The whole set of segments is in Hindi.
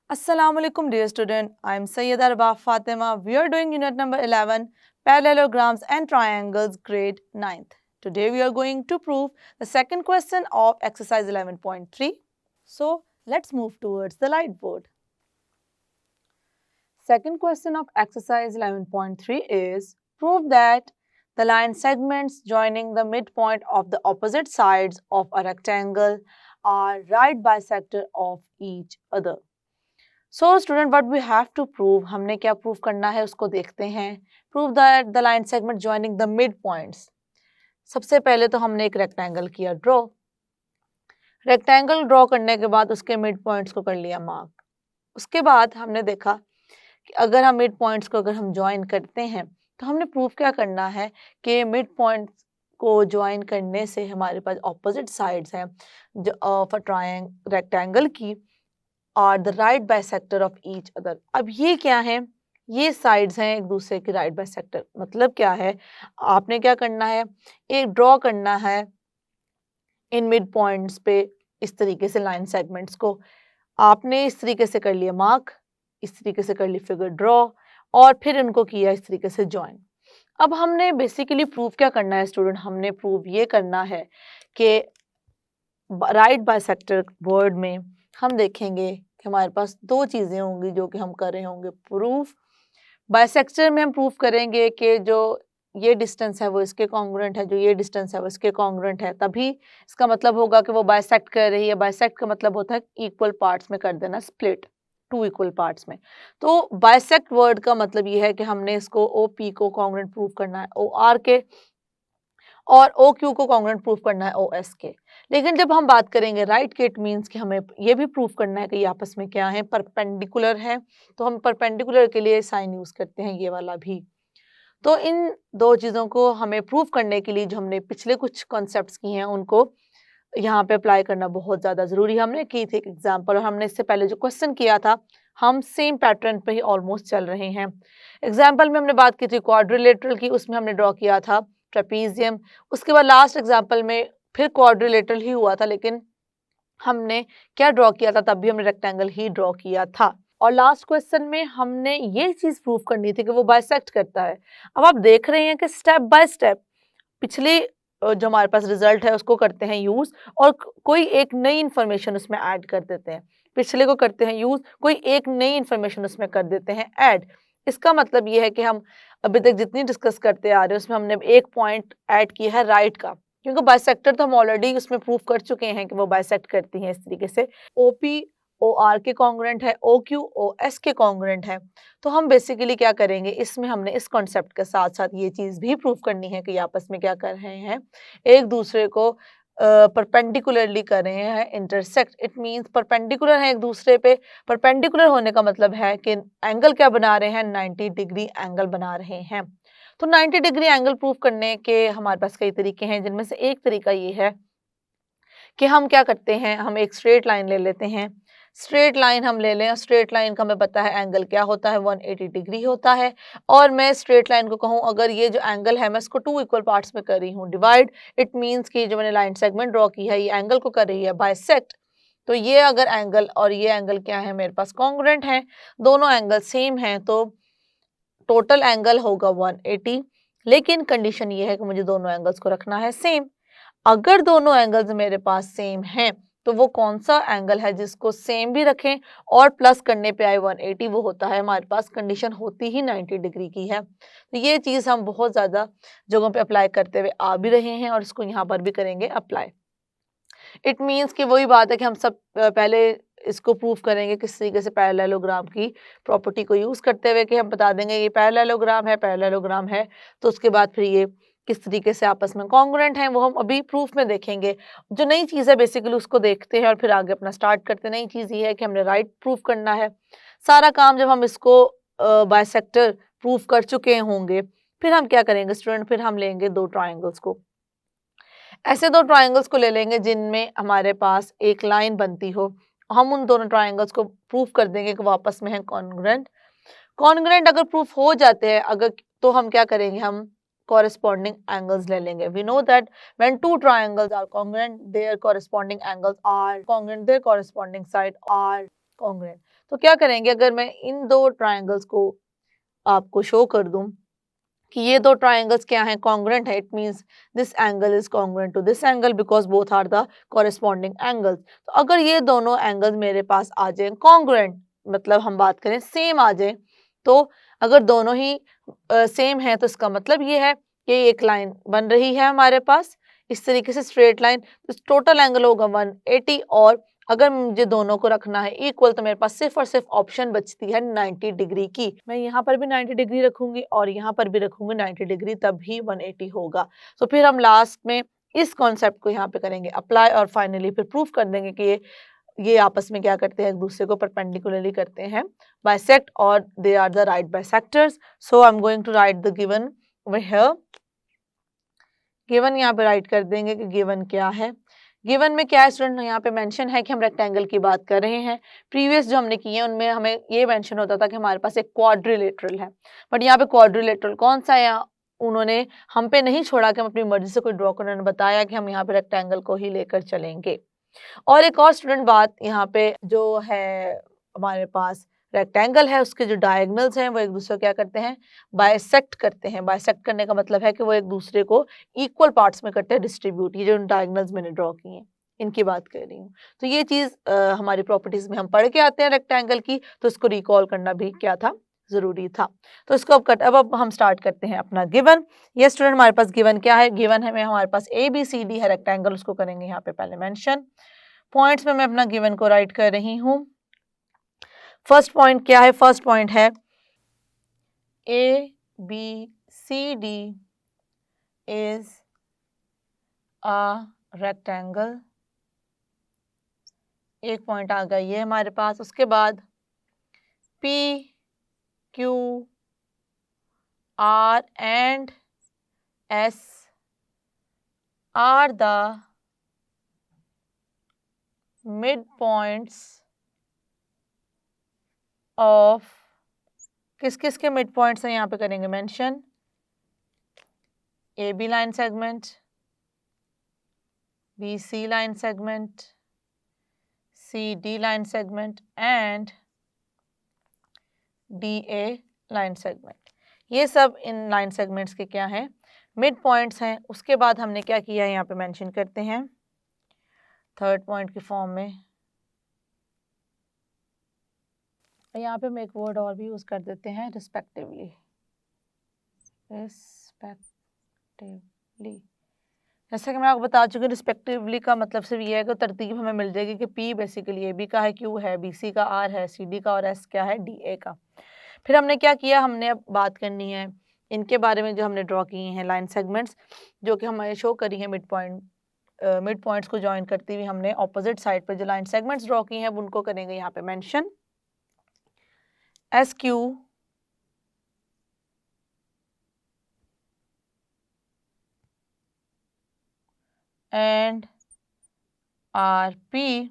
Assalamu alaikum dear student. I am Sayyida Arbaf Fatima. We are doing unit number 11 parallelograms and triangles grade 9th. Today we are going to prove the second question of exercise 11.3. So let's move towards the light board. Second question of exercise 11.3 is prove that the line segments joining the midpoint of the opposite sides of a rectangle are right bisector of each other. So student what we have to prove, हमने क्या प्रूव करना है उसको देखते हैं. Prove that the line segment joining the mid points. सबसे पहले तो हमने एक रेक्टेंगल किया ड्रॉ. रेक्टेंगल ड्रॉ करने के बाद उसके मिड पॉइंट्स को कर लिया मार्क. उसके बाद हमने देखा कि अगर हम मिड पॉइंट्स को अगर हम ज्वाइन करते हैं तो हमने प्रूव क्या करना है कि मिड पॉइंट्स को ज्वाइन करने से हमारे पास ऑपोजिट साइड्स हैं जो ऑफ अ ट्रायंगल रेक्टेंगल की are the right bisector of each other. अब ये क्या है, ये साइड्स हैं एक दूसरे की राइट बाइसेक्टर. मतलब क्या है, आपने क्या करना है, एक ड्रॉ करना है इन मिड पॉइंट्स पे इस तरीके से लाइन सेगमेंट्स को. आपने इस तरीके से कर लिया मार्क, इस तरीके से कर ली फिगर ड्रॉ और फिर इनको किया इस तरीके से ज्वाइन. अब हमने बेसिकली प्रूव क्या करना है स्टूडेंट, हमने प्रूव ये करना है कि राइट बाइसेक्टर वर्ड में हम देखेंगे कि हमारे पास दो चीज़ें होंगी जो कि हम कर रहे होंगे प्रूफ. बाइसेक्टर में हम प्रूफ करेंगे कि जो ये डिस्टेंस है वो इसके कॉन्ग्रुएंट है, जो ये डिस्टेंस है वो इसके कॉन्ग्रुएंट है, तभी इसका मतलब होगा कि वो बाइसेक्ट कर रही है. बाइसेक्ट का मतलब होता है इक्वल पार्ट्स में कर देना, स्प्लिट टू इक्वल पार्ट्स में. तो बाइसेक्ट वर्ड का मतलब ये है कि हमने इसको ओ पी को कॉन्ग्रुएंट प्रूफ करना है ओ आर के और ओ क्यू को कॉन्ग्रुएंट प्रूफ करना है ओ एस के. लेकिन जब हम बात करेंगे राइट के, इट मीन्स कि हमें ये भी प्रूफ करना है कि ये आपस में क्या है, परपेंडिकुलर है. तो हम परपेंडिकुलर के लिए साइन यूज करते हैं ये वाला भी. तो इन दो चीज़ों को हमें प्रूफ करने के लिए जो हमने पिछले कुछ कॉन्सेप्ट्स की हैं उनको यहाँ पे अप्लाई करना बहुत ज़्यादा ज़रूरी. हमने की थी एक एग्जाम्पल और हमने इससे पहले जो क्वेश्चन किया था हम सेम पैटर्न पे ही ऑलमोस्ट चल रहे हैं. एग्जाम्पल में हमने बात की थी क्वाड्रिलेटरल की, उसमें हमने ड्रॉ किया था ट्रेपीजियम. उसके बाद लास्ट एग्जाम्पल में फिर क्वाड्रिलेटरल ही हुआ था, लेकिन हमने क्या ड्रॉ किया था, तब भी हमने रेक्टेंगल ही ड्रॉ किया था. और लास्ट क्वेश्चन में हमने ये चीज़ प्रूव करनी थी कि वो बाइसेक्ट करता है. अब आप देख रहे हैं कि स्टेप बाय स्टेप पिछले जो हमारे पास रिजल्ट है उसको करते हैं यूज और कोई एक नई इंफॉर्मेशन उसमें ऐड कर देते हैं. पिछले को करते हैं यूज, कोई एक नई इंफॉर्मेशन उसमें कर देते हैं ऐड. इसका मतलब ये है कि हम अभी तक जितनी डिस्कस करते आ रहे हैं उसमें हमने एक पॉइंट ऐड किया है राइट का, क्योंकि बाइसेक्टर तो हम ऑलरेडी उसमें प्रूव कर चुके हैं कि वो बाइसेक्ट करती हैं इस तरीके से. ओपी ओ आर के कॉन्ग्रुएंट है, ओ क्यू ओ एस के कॉन्ग्रुएंट है. तो हम बेसिकली क्या करेंगे, इसमें हमने इस कॉन्सेप्ट के साथ साथ ये चीज़ भी प्रूव करनी है कि ये आपस में क्या कर रहे हैं, एक दूसरे को परपेंडिकुलरली कर रहे हैं, इंटरसेक्ट. इट मीन्स परपेंडिकुलर है एक दूसरे पे. परपेंडिकुलर होने का मतलब है कि एंगल क्या बना रहे हैं, 90 डिग्री एंगल बना रहे हैं. तो 90 डिग्री एंगल प्रूव करने के हमारे पास कई तरीके हैं, जिनमें से एक तरीका ये है कि हम क्या करते हैं, हम एक स्ट्रेट लाइन ले लेते हैं. स्ट्रेट लाइन हम ले लें, स्ट्रेट लाइन का हमें पता है एंगल क्या होता है, 180 डिग्री होता है. और मैं स्ट्रेट लाइन को कहूँ अगर ये जो एंगल है मैं इसको टू इक्वल पार्ट्स में कर रही हूँ डिवाइड, इट मीन्स कि जो मैंने लाइन सेगमेंट ड्रॉ की है ये एंगल को कर रही है बाइसेक्ट. तो ये अगर एंगल और ये एंगल क्या है मेरे पास कॉन्ग्रुएंट है, दोनों एंगल सेम हैं, तो टोटल एंगल होगा 180. लेकिन कंडीशन ये है कि मुझे दोनों एंगल्स को रखना है सेम. अगर दोनों एंगल्स मेरे पास सेम हैं तो वो कौन सा एंगल है जिसको सेम भी रखें और प्लस करने पे आए 180, वो होता है हमारे पास कंडीशन होती ही 90 डिग्री की है. तो ये चीज़ हम बहुत ज़्यादा जगहों पे अप्लाई करते हुए आ भी रहे हैं और इसको यहाँ पर भी करेंगे अप्लाई. इट मीन्स कि वही बात है कि हम सब पहले इसको प्रूव करेंगे किस तरीके से पैरेललोग्राम की प्रॉपर्टी को यूज़ करते हुए कि हम बता देंगे ये पैरेललोग्राम है, पैरेललोग्राम है. तो उसके बाद फिर ये किस तरीके से आपस में कॉन्ग्रुएंट हैं वो हम अभी प्रूफ में देखेंगे. जो नई चीज़ है बेसिकली उसको देखते हैं और फिर आगे अपना स्टार्ट करते हैं. नई चीज़ ये है कि हमने राइट प्रूफ करना है. सारा काम जब हम इसको बाइसेक्टर प्रूफ कर चुके होंगे फिर हम क्या करेंगे स्टूडेंट, फिर हम लेंगे दो ट्राइंगल्स को. ऐसे दो ट्राइंगल्स को ले लेंगे जिनमें हमारे पास एक लाइन बनती हो. हम उन दोनों ट्राइंगल्स को प्रूफ कर देंगे कि वो आपस में है कॉन्ग्रुएंट. कॉन्ग्रुएंट अगर प्रूफ हो जाते हैं अगर, तो हम क्या करेंगे, हम corresponding angles ले लेंगे. We know that when two triangles are congruent, their corresponding angles are congruent, their corresponding side are congruent. तो क्या करेंगे, अगर मैं इन दो ट्राइंगल्स को आपको शो कर दूं कि ये दो ट्राइंगल्स क्या हैं, कॉन्ग्रुएंट है, it means this angle is congruent to this angle because both are the corresponding angles. तो अगर ये दोनों एंगल्स मेरे पास आ जाए कॉन्ग्रुएंट, मतलब हम बात करें सेम आ जाए, तो अगर दोनों ही सेम है तो इसका मतलब ये है कि एक लाइन बन रही है हमारे पास इस तरीके से स्ट्रेट लाइन, तो टोटल एंगल होगा 180। और अगर मुझे दोनों को रखना है इक्वल तो मेरे पास सिर्फ और सिर्फ ऑप्शन बचती है 90 डिग्री की। मैं यहाँ पर भी 90 डिग्री रखूंगी और यहाँ पर भी रखूंगी 90 डिग्री, तब ही 180 होगा। तो फिर हम लास्ट में इस कॉन्सेप्ट को यहाँ पे करेंगे अप्लाई और फाइनली फिर प्रूफ कर देंगे कि ये आपस में क्या करते हैं, एक दूसरे को परपेंडिकुलरली करते हैं, बाइसेक्ट, और they are the right bisectors. So I am going to write the given over here. Given यहाँ पे राइट कर देंगे कि गिवन क्या है। गिवन में क्या है स्टूडेंट, यहाँ पे मेंशन है कि हम रेक्टेंगल की बात कर रहे हैं। प्रीवियस जो हमने किए हैं उनमें हमें ये मेंशन होता था कि हमारे पास एक क्वाड्रिलेटरल है, बट यहाँ पे क्वाड्रिलेटरल कौन सा है, यहाँ उन्होंने हम पे नहीं छोड़ा कि हम अपनी मर्जी से कोई ड्रॉ करने, उन्होंने बताया कि हम यहाँ पे रेक्टेंगल को ही लेकर चलेंगे। और एक और स्टूडेंट बात यहाँ पे जो है, हमारे पास रेक्टेंगल है उसके जो डायगोनल्स हैं वो एक दूसरे को क्या करते हैं, बाइसेक्ट करते हैं। बाइसेक्ट करने का मतलब है कि वो एक दूसरे को इक्वल पार्ट्स में करते हैं डिस्ट्रीब्यूट। ये जो डायगोनल्स मैंने ड्रॉ किए हैं इनकी बात कर रही हूँ। तो ये चीज़ हमारी प्रॉपर्टीज में हम पढ़ के आते हैं रेक्टेंगल की, तो इसको रिकॉल करना भी क्या था, जरूरी था। तो इसको अब हम स्टार्ट करते हैं अपना गिवन। ये स्टूडेंट हमारे पास गिवन क्या है, गिवन है हमारे पास ABCD है रेक्टेंगल, उसको करेंगे यहाँ पे पहले मेंशन। पॉइंट्स में मैं अपना गिवन को राइट कर रही हूँ। फर्स्ट पॉइंट क्या है, फर्स्ट पॉइंट है ABCD is a rectangle। एक पॉइंट आ गया ये हमारे पास। उसके बाद PQR and S are the midpoints of, किस किस के मिड पॉइंट्स हैं यहाँ पे करेंगे mention, AB line segment, BC line segment, CD line segment and DA line segment. ये सब इन लाइन सेगमेंट्स के क्या हैं, मिड पॉइंट्स हैं। उसके बाद हमने क्या किया यहाँ पे मेंशन करते हैं थर्ड पॉइंट की फॉर्म में। यहाँ पे हम एक वर्ड और भी यूज कर देते हैं, रिस्पेक्टिवली। रिस्पेक्टिवली, जैसे कि मैं आपको बता चुकी हूँ, रिस्पेक्टिवली का मतलब सिर्फ ये है कि तरतीब हमें मिल जाएगी कि P बेसिकली AB का है, Q है, BC का R है, CD का, और S क्या है, DA का। फिर हमने क्या किया, हमने अब बात करनी है इनके बारे में जो हमने ड्रॉ किए हैं लाइन सेगमेंट्स, जो कि हमें शो करी है मिड पॉइंट्स को ज्वाइन करती हुई हमने ऑपोजिट साइड पर जो लाइन सेगमेंट्स ड्रॉ की हैं उनको करेंगे यहाँ पे mention. SQ and RP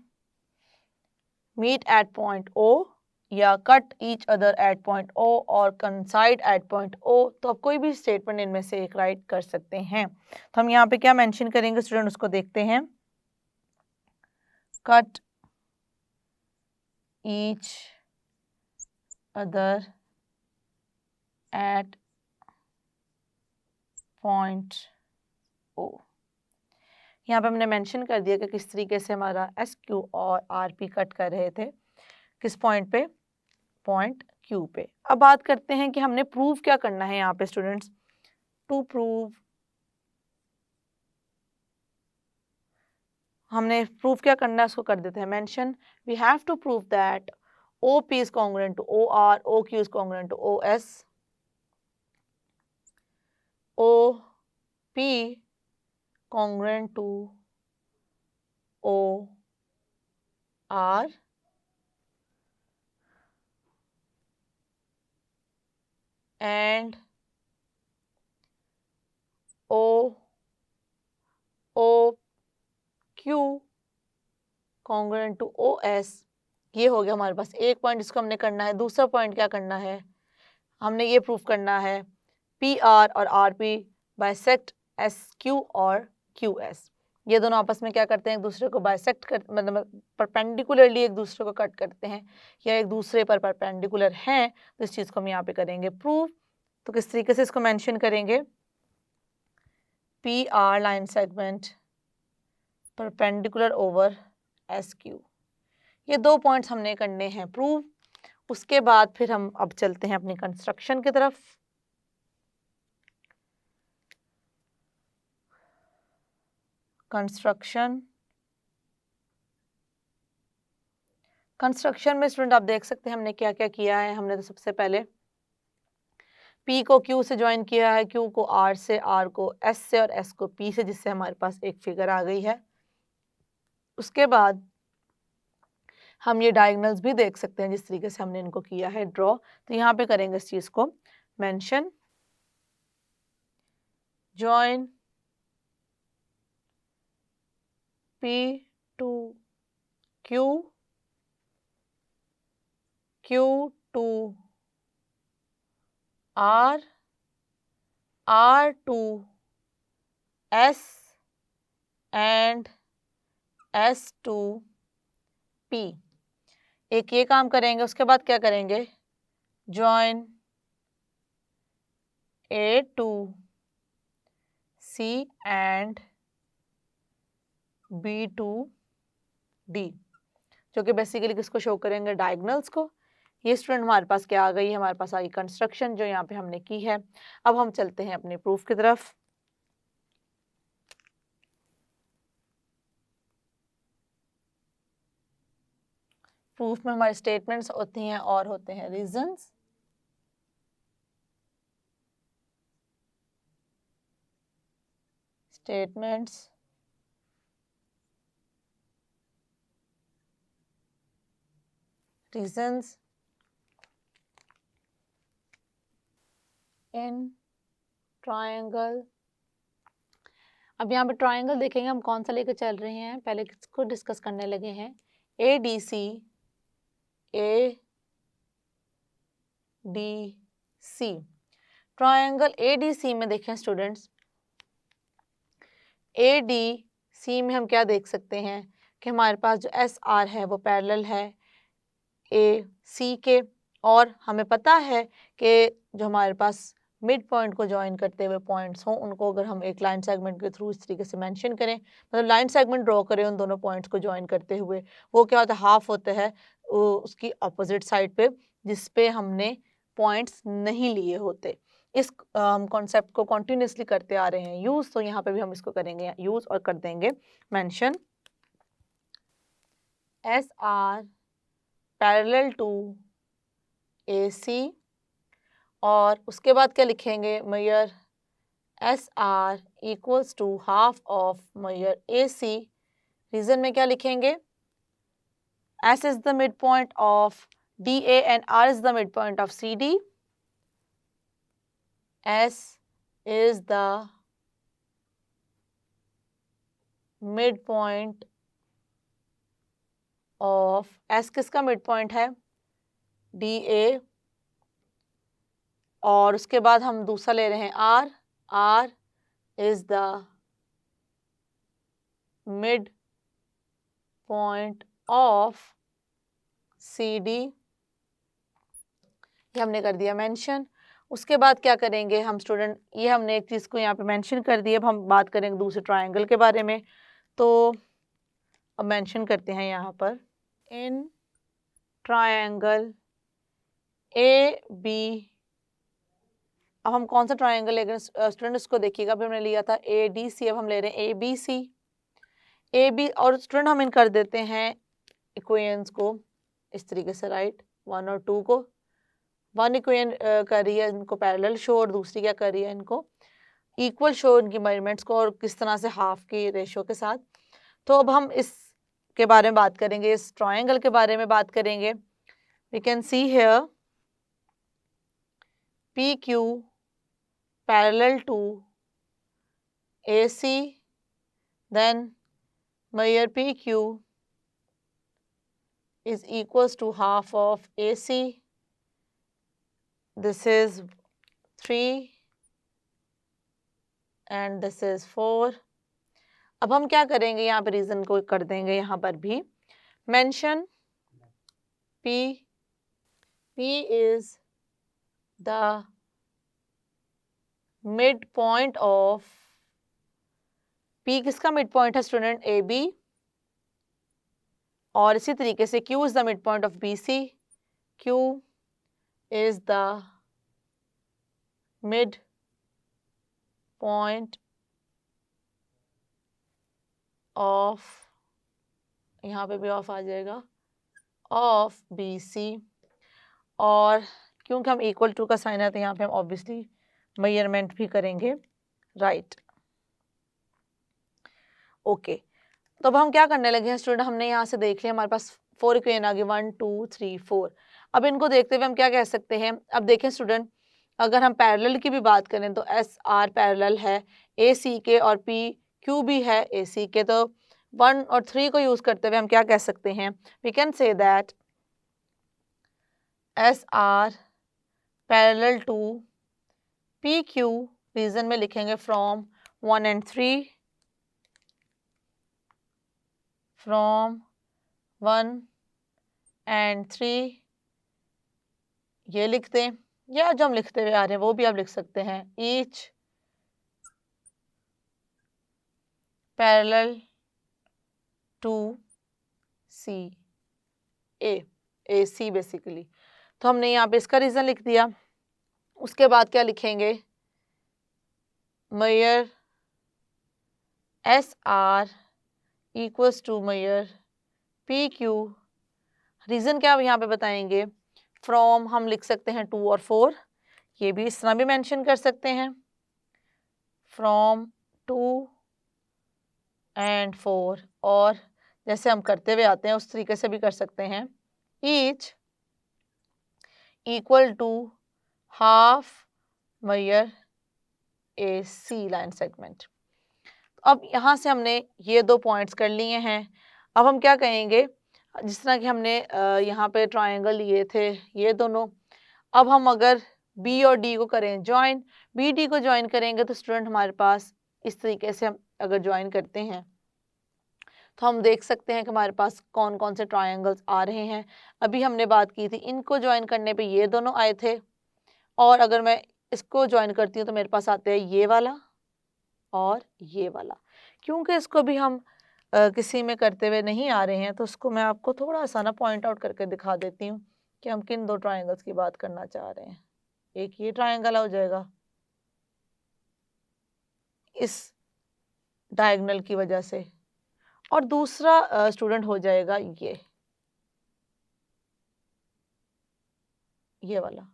meet at point O या cut each other at point O और coincide at point O। तो आप कोई भी स्टेटमेंट इनमें से एक राइट कर सकते हैं। तो हम यहाँ पे क्या मेंशन करेंगे स्टूडेंट, उसको देखते हैं। cut each other at point O। यहाँ पे हमने मेंशन कर दिया कि किस तरीके से हमारा SQ और RP कट कर रहे थे, किस पॉइंट पे, पॉइंट Q पे। अब बात करते हैं कि हमने प्रूव क्या करना है यहाँ पे स्टूडेंट्स। टू प्रूव, हमने प्रूव क्या करना है उसको कर देते हैं mention. We have to prove that OP is congruent to OR, OQ is congruent to OS, OP congruent to OR and OQ congruent to OS। ये हो गया हमारे पास एक पॉइंट, इसको हमने करना है। दूसरा पॉइंट क्या करना है, हमने ये प्रूफ करना है PR और RP बाइसेक्ट SQ और QS। ये दोनों आपस में क्या करते हैं, एक दूसरे को बाइसेक्ट कर, मतलब परपेंडिकुलरली एक दूसरे को कट करते हैं या एक दूसरे पर परपेंडिकुलर हैं, तो इस चीज़ को हम यहाँ पे करेंगे प्रूव। तो किस तरीके से इसको मेंशन करेंगे, P R line segment perpendicular over S Q, ये 2 पॉइंट्स हमने करने हैं प्रूव। उसके बाद फिर हम अब चलते हैं अपनी कंस्ट्रक्शन की तरफ। कंस्ट्रक्शन में स्टूडेंट आप देख सकते हैं हमने क्या क्या किया है। हमने तो सबसे पहले P को Q से ज्वाइन किया है, Q को R से, R को S से और S को P से, जिससे हमारे पास एक फिगर आ गई है। उसके बाद हम ये डायगोनल्स भी देख सकते हैं जिस तरीके से हमने इनको किया है ड्रॉ। तो यहाँ पे करेंगे इस चीज़ को mention, join P to Q, Q to R, R to S and S to P। एक ये काम करेंगे। उसके बाद क्या करेंगे, join A to C and B to D, जो कि बेसिकली किसको शो करेंगे, डायगोनल्स को। ये स्टूडेंट हमारे पास क्या आ गई है, हमारे पास आ गई कंस्ट्रक्शन जो यहाँ पे हमने की है। अब हम चलते हैं अपने प्रूफ की तरफ। प्रूफ में हमारे स्टेटमेंट्स होती हैं और होते हैं reasons. Statements, reasons in triangle. अब यहाँ पे ट्रायंगल देखेंगे हम कौन सा लेकर चल रहे हैं, पहले किसको डिस्कस करने लगे हैं, ADC, ADC। ट्रायंगल ADC में देखें स्टूडेंट्स, ADC में हम क्या देख सकते हैं कि हमारे पास जो SR है वो पैरेलल है AC के, और हमें पता है कि जो हमारे पास मिड पॉइंट को ज्वाइन करते हुए पॉइंट्स हों, उनको अगर हम एक लाइन सेगमेंट के थ्रू इस तरीके से मेंशन करें, मतलब लाइन सेगमेंट ड्रॉ करें उन दोनों पॉइंट्स को ज्वाइन करते हुए, वो क्या होता है, हाफ होता है उसकी अपोजिट साइड पे जिस पे हमने पॉइंट्स नहीं लिए होते। इस कॉन्सेप्ट को कॉन्टिन्यूसली करते आ रहे हैं यूज़, तो यहाँ पे भी हम इसको करेंगे यूज़ और कर देंगे mention SR parallel to AC, और उसके बाद क्या लिखेंगे, measure SR equals to half of measure AC। Reason में क्या लिखेंगे, S is the midpoint of DA and R is the midpoint of CD. S is the midpoint of, S किसका midpoint है, DA, और उसके बाद हम दूसरा ले रहे हैं R, R is the midpoint of CD, ये हमने कर दिया मेंशन। उसके बाद क्या करेंगे हम स्टूडेंट, ये हमने एक चीज़ को यहाँ पे मेंशन कर दिया। अब हम बात करेंगे दूसरे ट्रायंगल के बारे में। तो अब मेंशन करते हैं यहाँ पर, इन ट्रायंगल AB, अब हम कौन सा ट्रायंगल लेंगे स्टूडेंट, इसको देखिएगा। अभी हमने लिया था ADC, अब हम ले रहे हैं ABC, AB, और स्टूडेंट हम इन कर देते हैं इक्वेशंस को इस तरीके से, राइट, 1 और 2 को, वन इक्वेशन कर रही है इनको पैरेलल शो, और दूसरी क्या कर रही है, इनको इक्वल शो, इनकी मेजरमेंट्स को, और किस तरह से हाफ की रेशो के साथ। तो अब हम इस के बारे में बात करेंगे, इस ट्रायंगल के बारे में बात करेंगे। We can see here PQ parallel to AC, then measure PQ is equals to half of AC. This is 3 and this is 4. अब हम क्या करेंगे, यहाँ पे रीजन को कर देंगे यहाँ पर भी mention P is the midpoint of P किसका मिड पॉइंट है स्टूडेंट, AB, और इसी तरीके से Q is the mid point of BC, Q is the mid point of, यहाँ पे भी ऑफ आ जाएगा, ऑफ BC, और क्योंकि हम इक्वल टू का साइन है तो यहाँ पे हम ऑब्वियसली मेजरमेंट भी करेंगे, राइट। ओके, तो अब हम क्या करने लगे हैं स्टूडेंट, हमने यहाँ से देख लिया हमारे पास 4 इक्वेशन आ गई, 1 2 3 4। अब इनको देखते हुए हम क्या कह सकते हैं, अब देखें स्टूडेंट, अगर हम पैरेलल की भी बात करें तो एस आर पैरेलल है ए सी के और पी क्यू भी है ए सी के, तो 1 और 3 को यूज करते हुए हम क्या कह सकते हैं, we can say that S R parallel to P Q, reason में लिखेंगे फ्रॉम 1 and 3, फ्रॉम 1 and 3 ये लिख दें, या जो हम लिखते हुए आ रहे हैं वो भी आप लिख सकते हैं, each parallel to C A C basically. तो हमने यहाँ पे इसका रीजन लिख दिया। उसके बाद क्या लिखेंगे, measure S R equals to measure P Q, reason क्या यहाँ पे बताएंगे, फ्रॉम हम लिख सकते हैं 2 और 4, ये भी इस तरह भी मेंशन कर सकते हैं, फ्रॉम 2 and 4, और जैसे हम करते हुए आते हैं उस तरीके से भी कर सकते हैं, each equal to half measure A C line segment. अब यहाँ से हमने ये 2 पॉइंट्स कर लिए हैं। अब हम क्या कहेंगे, जिस तरह कि हमने यहाँ पे ट्रायंगल लिए थे ये दोनों, अब हम अगर बी और डी को करें ज्वाइन, बी डी को ज्वाइन करेंगे तो स्टूडेंट हमारे पास इस तरीके से हम अगर ज्वाइन करते हैं तो हम देख सकते हैं कि हमारे पास कौन कौन से ट्रायंगल्स आ रहे हैं। अभी हमने बात की थी, इनको ज्वाइन करने पे ये दोनों आए थे, और अगर मैं इसको ज्वाइन करती हूँ तो मेरे पास आते हैं ये वाला और ये वाला। क्योंकि इसको भी हम किसी में करते हुए नहीं आ रहे हैं तो उसको मैं आपको थोड़ा सा ना पॉइंट आउट करके दिखा देती हूँ कि हम किन 2 ट्रायंगल्स की बात करना चाह रहे हैं। एक ये ट्रायंगल हो जाएगा इस डायगोनल की वजह से, और दूसरा स्टूडेंट हो जाएगा ये वाला।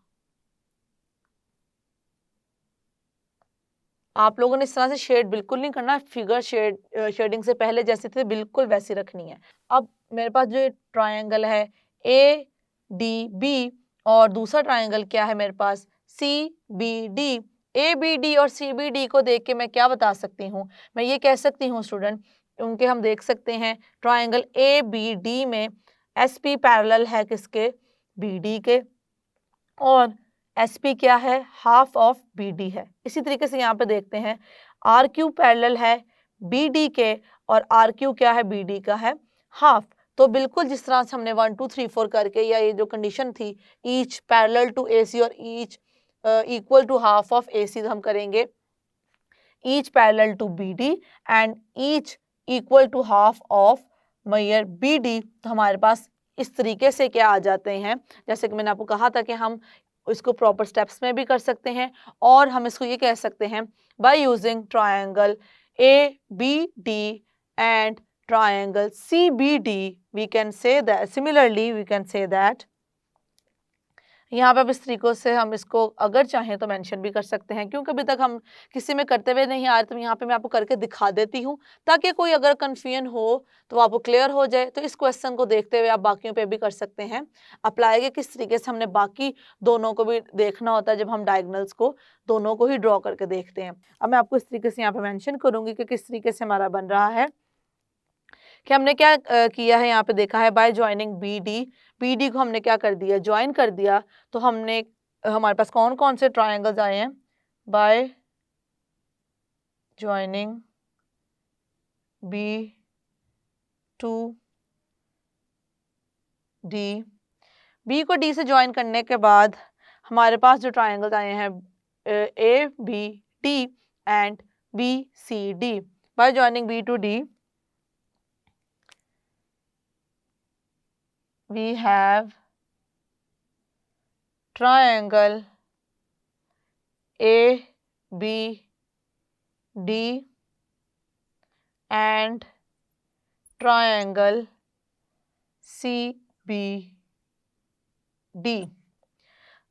आप लोगों ने इस तरह से शेड बिल्कुल नहीं करना, फिगर शेडिंग से पहले जैसे थे बिल्कुल वैसी रखनी है। अब मेरे पास जो ट्रायंगल है ए डी बी, और दूसरा ट्रायंगल क्या है मेरे पास C B D. A B D और सी बी डी को देख के मैं क्या बता सकती हूँ, मैं ये कह सकती हूँ स्टूडेंट, उनके हम देख सकते हैं ट्रायंगल ए बी डी में एस पी पैरेलल है किसके, बी डी के, और एस पी क्या है, हाफ ऑफ बी डी है। इसी तरीके से यहाँ पे देखते हैं आर क्यू पैरेलल है बी डी के, और आर क्यू क्या है, बी डी का है हाफ। तो बिल्कुल जिस तरह से हमने 1 2 3 4 करके, या ये जो कंडीशन थी each parallel to A C और each equal to half of A C, हम करेंगे each parallel to B D and each equal to half of major B D. तो हमारे पास इस तरीके से क्या आ जाते हैं, जैसे कि मैंने आपको कहा था कि हम इसको प्रॉपर स्टेप्स में भी कर सकते हैं, और हम इसको ये कह सकते हैं by using triangle A B D and triangle C B D, we can say that similarly we can say that, यहाँ पे अब इस तरीकों से हम इसको अगर चाहें तो मेंशन भी कर सकते हैं, क्योंकि अभी तक हम किसी में करते हुए नहीं आ रहे, तो यहाँ पे मैं आपको करके दिखा देती हूँ ताकि कोई अगर कन्फ्यूजन हो तो आपको क्लियर हो जाए। तो इस क्वेश्चन को देखते हुए आप बाकियों पे भी कर सकते हैं अप्लाई, के किस तरीके से हमने बाकी दोनों को भी देखना होता है जब हम डायगोनल्स को दोनों को ही ड्रॉ करके देखते हैं। अब मैं आपको इस तरीके से यहाँ पे मैंशन करूँगी कि किस तरीके से हमारा बन रहा है, कि हमने क्या किया है, यहाँ पे देखा है बाय ज्वाइनिंग बी डी को हमने क्या कर दिया, ज्वाइन कर दिया। तो हमने हमारे पास कौन कौन से ट्रायंगल्स आए हैं, bye joining B to D, B को D से ज्वाइन करने के बाद हमारे पास जो ट्राइंगल्स आए हैं ABD and BCD. By joining B to D, we have triangle ABD and triangle CBD.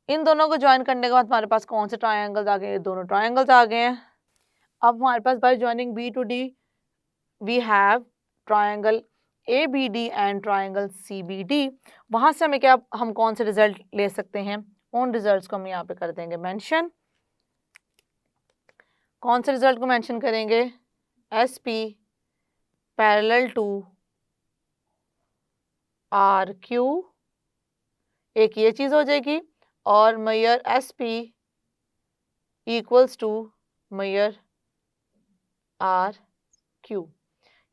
इन दोनों को ज्वाइन करने के बाद हमारे पास कौन से ट्राइंगल्स आ गए? दोनों ट्राइंगल्स आ गए हैं. अब हमारे पास by joining B to D we have triangle ABD and triangle CBD. वहां से हमें क्या, हम कौन से रिजल्ट ले सकते हैं? उन रिजल्ट्स को हम यहाँ पे कर देंगे मेंशन. कौन से रिजल्ट को मेंशन करेंगे? SP पैरेलल टू RQ, एक ये चीज हो जाएगी, और measure SP equals to measure RQ.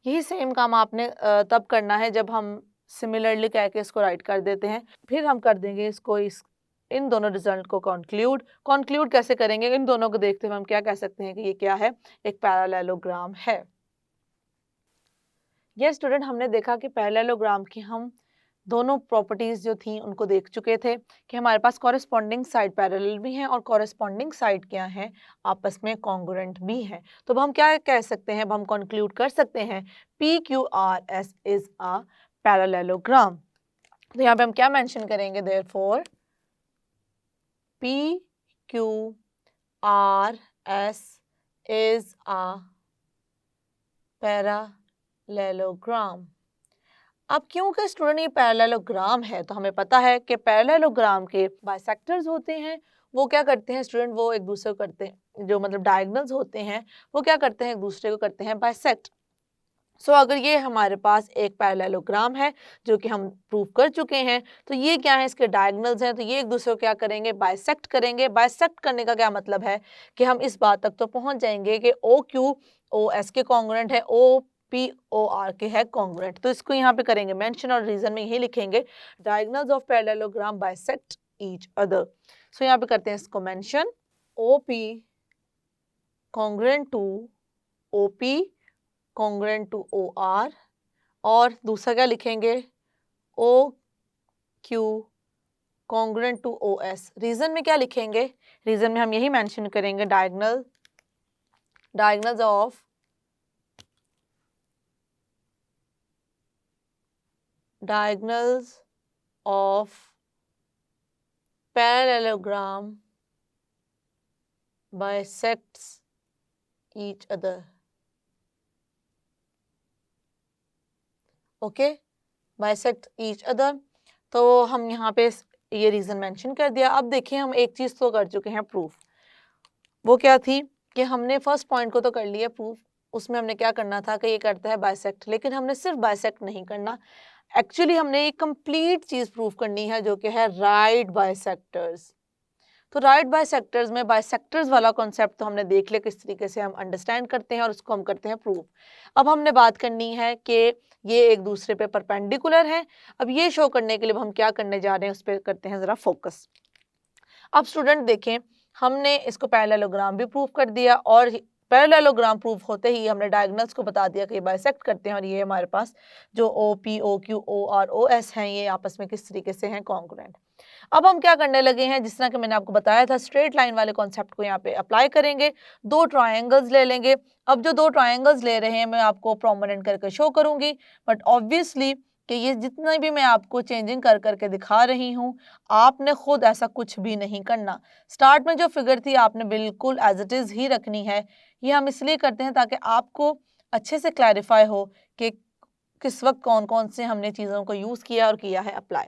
यही सेम काम आपने तब करना है जब हम सिमिलरली कह के इसको राइट कर देते हैं. फिर हम कर देंगे इसको इन दोनों रिजल्ट को कंक्लूड कैसे करेंगे? इन दोनों को देखते हुए हम क्या कह सकते हैं कि ये क्या है? एक पैरेललोग्राम है. ये स्टूडेंट, हमने देखा कि पैरेललोग्राम की हम दोनों प्रॉपर्टीज जो थी उनको देख चुके थे कि हमारे पास कॉरेस्पॉन्डिंग साइड पैरेलल भी हैं और कॉरेस्पॉन्डिंग साइड क्या है? आपस में कॉन्ग्रुएंट भी हैं. तो अब हम क्या कह सकते हैं? अब हम कंक्लूड कर सकते हैं PQRS इज अ पैरेललोग्राम. तो यहाँ पे हम क्या मेंशन करेंगे? Therefore PQRS is a parallelogram. अब क्योंकि स्टूडेंट ये पैरेललोग्राम है तो हमें पता है कि पैरेललोग्राम के बाइसेक्टर्स होते हैं. वो क्या करते हैं स्टूडेंट? वो एक दूसरे को करते हैं, जो मतलब डायगोनल्स होते हैं वो क्या करते हैं? एक दूसरे को करते हैं बाइसेक्ट. सो अगर ये हमारे पास एक पैरेललोग्राम है जो कि हम प्रूव कर चुके हैं, तो ये क्या है? इसके डायगोनल्स हैं, तो ये एक दूसरे को क्या करेंगे? बाइसेक्ट करेंगे. बाइसेक्ट करने का क्या मतलब है कि हम इस बात तक तो पहुंच जाएंगे कि OQOS के कॉन्ग्रुएंट है, OPOR के है कॉन्ग्रुएंट. तो इसको यहाँ पे करेंगे मेंशन और रीजन में यही लिखेंगे diagonals of parallelogram bisect each other. So यहाँ पे करते हैं इसको mention OP congruent to OP congruent to OR, और दूसरा क्या लिखेंगे? OQ congruent to OS. Reason में क्या लिखेंगे? रीजन में हम यही मेंशन करेंगे diagonals of parallelogram bisects each other. Okay, bisect each other. तो हम यहाँ पे ये रीजन मेंशन कर दिया. अब देखिए, हम एक चीज तो कर चुके हैं प्रूफ. वो क्या थी कि हमने फर्स्ट पॉइंट को तो कर लिया प्रूफ. उसमें हमने क्या करना था कि ये करता है बाइसेक्ट, लेकिन हमने सिर्फ बाइसेक्ट नहीं करना. एक्चुअली हमने एक कंप्लीट चीज प्रूफ करनी है जो कि है राइट बाइसेक्टर्स. तो राइट बाइसेक्टर्स में बाइसेक्टर्स वाला कॉन्सेप्ट तो हमने देख लिया किस तरीके से हम अंडरस्टैंड करते हैं और उसको हम करते हैं प्रूफ. अब हमने बात करनी है कि ये एक दूसरे पे परपेंडिकुलर है. अब ये शो करने के लिए हम क्या करने जा रहे हैं उस पर करते हैं जरा फोकस. अब स्टूडेंट देखें, हमने इसको पैरेललोग्राम भी प्रूफ कर दिया और पैरेललोग्राम प्रूफ होते ही हमने डायगोनल्स को बता दिया कि ये बाइसेक्ट करते हैं और ये हमारे पास जो OP OQ OR OS हैं ये आपस में किस तरीके से हैं? कॉन्ग्रुएंट. अब हम क्या करने लगे हैं? जिस तरह कि मैंने आपको बताया था, स्ट्रेट लाइन वाले कॉन्सेप्ट को यहाँ पे अप्लाई करेंगे. दो ट्रायंगल्स ले लेंगे. अब जो दो ट्रायंगल्स ले रहे हैं मैं आपको प्रोमिनेंट करके शो करूंगी, बट ऑब्वियसली कि ये जितना भी मैं आपको चेंजिंग कर करके दिखा रही हूँ, आपने खुद ऐसा कुछ भी नहीं करना. स्टार्ट में जो फिगर थी आपने बिल्कुल एज इट इज ही रखनी है. ये हम इसलिए करते हैं ताकि आपको अच्छे से क्लैरिफाई हो कि किस वक्त कौन कौन से हमने चीज़ों को यूज़ किया और किया है अप्लाई.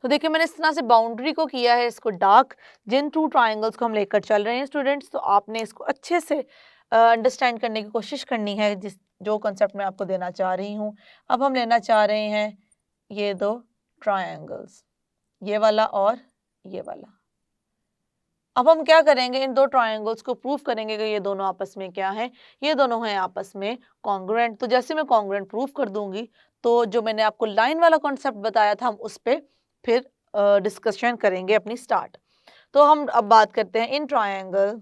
तो देखिए, मैंने इस तरह से बाउंड्री को किया है इसको डार्क, जिन टू ट्राइंगल्स को हम लेकर चल रहे हैं स्टूडेंट्स. तो आपने इसको अच्छे से अंडरस्टैंड करने की कोशिश करनी है जो कंसेप्ट मैं आपको देना चाह रही हूँ. अब हम लेना चाह रहे हैं ये दो ट्राइंगल्स, ये वाला और ये वाला. अब हम क्या करेंगे, इन दो ट्रायंगल्स को प्रूव करेंगे कि ये दोनों आपस में क्या है, ये दोनों हैं आपस में कॉन्ग्रुएंट। तो जैसे मैं कॉन्ग्रुएंट प्रूव कर दूंगी तो जो मैंने आपको लाइन वाला कॉन्सेप्ट बताया था हम उस पर फिर डिस्कशन करेंगे अपनी स्टार्ट। तो हम अब बात करते हैं in triangle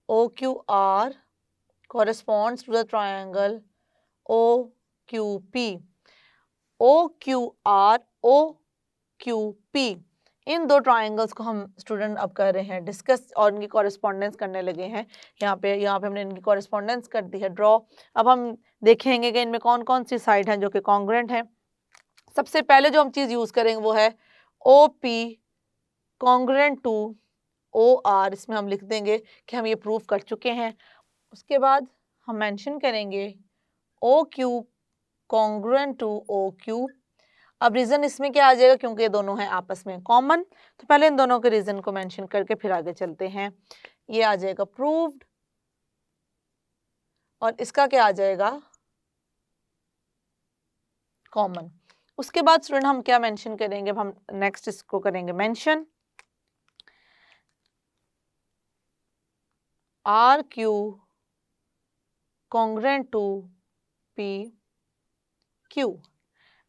OQR corresponds to the triangle OQP। OQR OQP इन दो ट्राइंगल्स को हम स्टूडेंट अब कर रहे हैं डिस्कस और इनकी कॉरेस्पॉन्डेंस करने लगे हैं। यहाँ पे हमने इनकी कॉरेस्पॉन्डेंस कर दी है ड्रॉ। अब हम देखेंगे कि इनमें कौन कौन सी साइड हैं जो कि कॉन्ग्रुएंट हैं। सबसे पहले जो हम चीज़ यूज़ करेंगे वो है OP कॉन्ग्रुएंट टू OR। इसमें हम लिख देंगे कि हम ये प्रूव कर चुके हैं। उसके बाद हम मेंशन करेंगे OQ कॉन्ग्रुएंट टू OQ। अब रीजन इसमें क्या आ जाएगा, क्योंकि ये दोनों हैं आपस में कॉमन। तो पहले इन दोनों के रीजन को मेंशन करके फिर आगे चलते हैं। ये आ जाएगा प्रूव्ड और इसका क्या आ जाएगा कॉमन। उसके बाद स्टूडेंट हम क्या मेंशन करेंगे, हम नेक्स्ट इसको करेंगे mention RQ congruent to PQ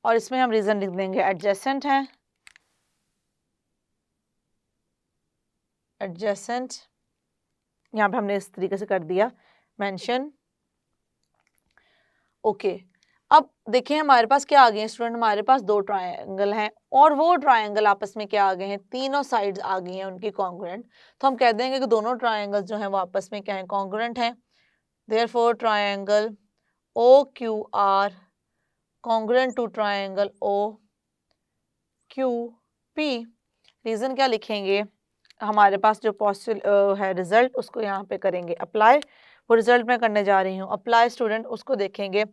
और इसमें हम रीजन लिख देंगे एडजेसेंट है। एडजेसेंट यहाँ पे हमने इस तरीके से कर दिया मेंशन। ओके अब देखें हमारे पास क्या आ गए हैं स्टूडेंट, हमारे पास दो ट्रायंगल हैं और वो ट्रायंगल आपस में क्या आ गए हैं, तीनों साइड्स आ गई हैं उनकी कॉन्ग्रुएंट। तो हम कह देंगे कि दोनों ट्रायंगल्स जो हैं वो आपस में क्या है, कॉन्ग्रुएंट हैं। Therefore triangle OQR congruent to triangle OQP। Reason क्या लिखेंगे, हमारे पास जो पॉसिबल है रिजल्ट उसको यहाँ पे करेंगे अप्लाई। वो रिजल्ट मैं करने जा रही हूँ अप्लाई स्टूडेंट। उसको देखेंगे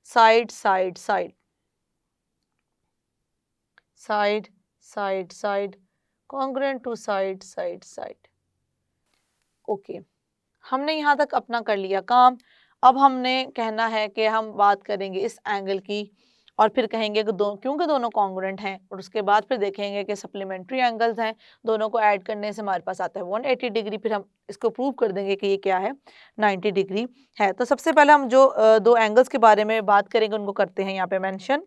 side side side side side side congruent to side side side. Okay हमने यहाँ तक अपना कर लिया काम। अब हमने कहना है कि हम बात करेंगे इस एंगल की और फिर कहेंगे कि क्योंकि दोनों कॉन्ग्रुएंट हैं और उसके बाद फिर देखेंगे कि सप्लीमेंट्री एंगल्स हैं, दोनों को ऐड करने से हमारे पास आता है 180 डिग्री। फिर हम इसको प्रूव कर देंगे कि ये क्या है 90 डिग्री है। तो सबसे पहले हम जो दो एंगल्स के बारे में बात करेंगे उनको करते हैं यहाँ पे mention.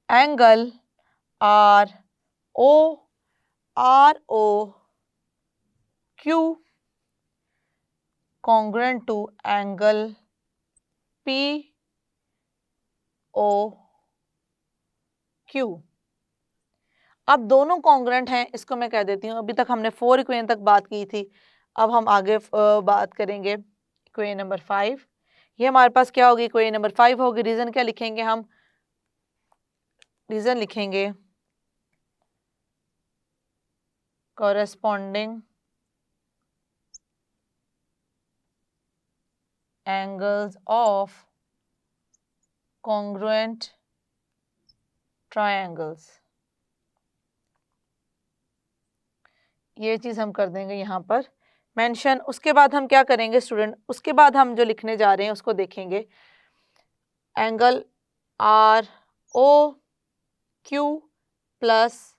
Angle ROQ congruent to angle POQ। अब दोनों कॉन्ग्रुएंट हैं, इसको मैं कह देती हूँ। अभी तक हमने 4 इक्वेशन तक बात की थी, अब हम आगे बात करेंगे इक्वेशन नंबर 5। ये हमारे पास क्या होगी, इक्वेशन नंबर 5 होगी। रीजन क्या लिखेंगे हम, रीजन लिखेंगे corresponding angles of congruent triangles। ये चीज़ हम कर देंगे यहाँ पर मेंशन। उसके बाद हम क्या करेंगे स्टूडेंट, उसके बाद हम जो लिखने जा रहे हैं उसको देखेंगे। Angle ROQ plus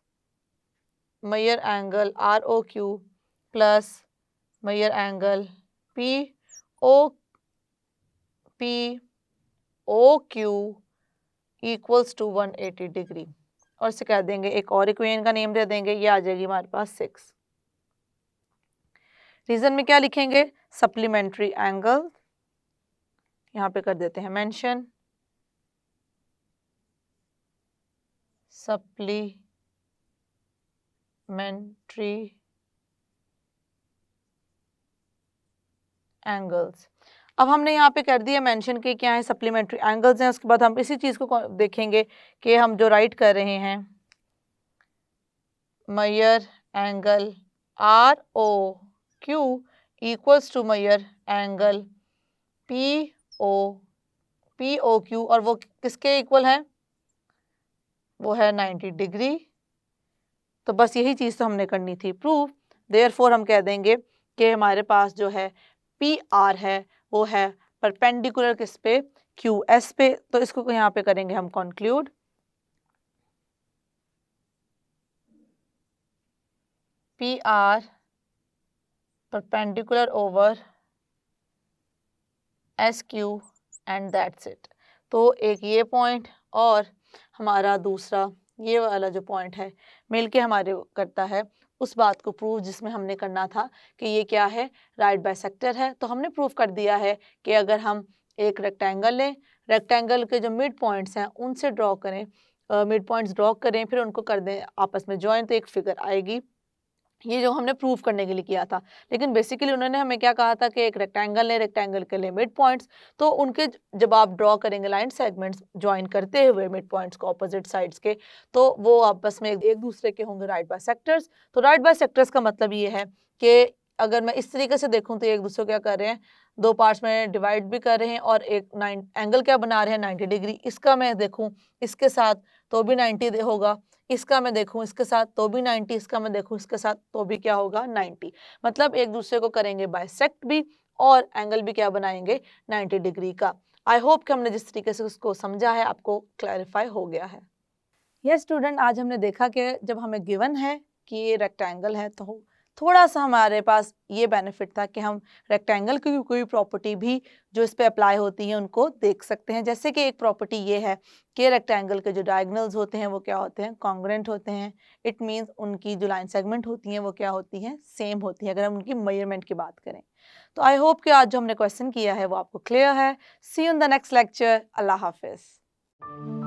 measure angle ROQ plus measure angle POQ equals to 180 degree. और इसे कह देंगे, एक और इक्वेशन का नेम दे देंगे, ये आ जाएगी हमारे पास 6। रीजन में क्या लिखेंगे, सप्लीमेंट्री एंगल, यहाँ पे कर देते हैं मेंशन सप्लीमेंट्री एंगल्स। अब हमने यहाँ पे कर दिया मेंशन कि क्या है सप्लीमेंट्री एंगल्स हैं। उसके बाद हम इसी चीज़ को देखेंगे कि हम जो राइट कर रहे हैं measure angle ROQ equals to measure angle POQ और वो किसके इक्वल है, वो है 90 डिग्री। तो बस यही चीज़ तो हमने करनी थी प्रूव। देयरफॉर हम कह देंगे कि हमारे पास जो है PR है वो है परपेंडिकुलर किस पे, QS पे। तो इसको यहाँ पे करेंगे हम conclude. P are perpendicular over SQ and that's it। तो एक ये पॉइंट और हमारा दूसरा ये वाला जो पॉइंट है मिलके हमारे करता है उस बात को प्रूव जिसमें हमने करना था कि ये क्या है, राइट बाइसेक्टर है। तो हमने प्रूव कर दिया है कि अगर हम एक रेक्टेंगल लें, रेक्टेंगल के जो मिड पॉइंट्स हैं उनसे ड्रॉ करें, मिड पॉइंट्स ड्रॉ करें, फिर उनको कर दें आपस में जॉइन, तो एक फिगर आएगी। ये जो हमने प्रूव करने के लिए किया था। लेकिन बेसिकली उन्होंने हमें क्या कहा था कि एक रेक्टेंगल है, रेक्टेंगल के लिए मिड पॉइंट्स, तो उनके जब आप ड्रॉ करेंगे लाइन सेगमेंट्स जॉइन करते हुए मिड पॉइंट्स को ऑपोजिट साइड्स के, तो वो आपस में एक दूसरे के होंगे राइट बाइसेक्टर्स। तो राइट बाइसेक्टर्स का मतलब ये है कि अगर मैं इस तरीके से देखूं तो एक दूसरे को क्या कर रहे हैं, दो पार्ट्स में डिवाइड भी कर रहे हैं और एक एंगल क्या बना रहे हैं, 90 डिग्री। इसका मैं देखूं इसके साथ तो भी 90 होगा, इसका मैं देखूं इसके साथ तो भी 90, इसका मैं देखूं इसके साथ तो भी क्या होगा, 90। मतलब एक दूसरे को करेंगे बाइसेक्ट भी और एंगल भी क्या बनाएंगे, 90 डिग्री का। आई होप कि हमने जिस तरीके से उसको समझा है आपको क्लैरिफाई हो गया है। यस स्टूडेंट, आज हमने देखा कि जब हमें गिवन है कि ये रेक्टेंगल है तो थोड़ा सा हमारे पास ये बेनिफिट था कि हम रेक्टेंगल की कोई प्रॉपर्टी भी जो इस पे अप्लाई होती है उनको देख सकते हैं। जैसे कि एक प्रॉपर्टी ये है कि रेक्टेंगल के जो डायगोनल्स होते हैं वो क्या होते हैं, कॉन्ग्रुएंट होते हैं। इट मीन्स उनकी जो लाइन सेगमेंट होती हैं वो क्या होती हैं, सेम होती हैं, अगर हम उनकी मेजरमेंट की बात करें। तो आई होप कि आज जो हमने क्वेश्चन किया है वो आपको क्लियर है। See you in the next lecture. अल्लाह हाफिज़।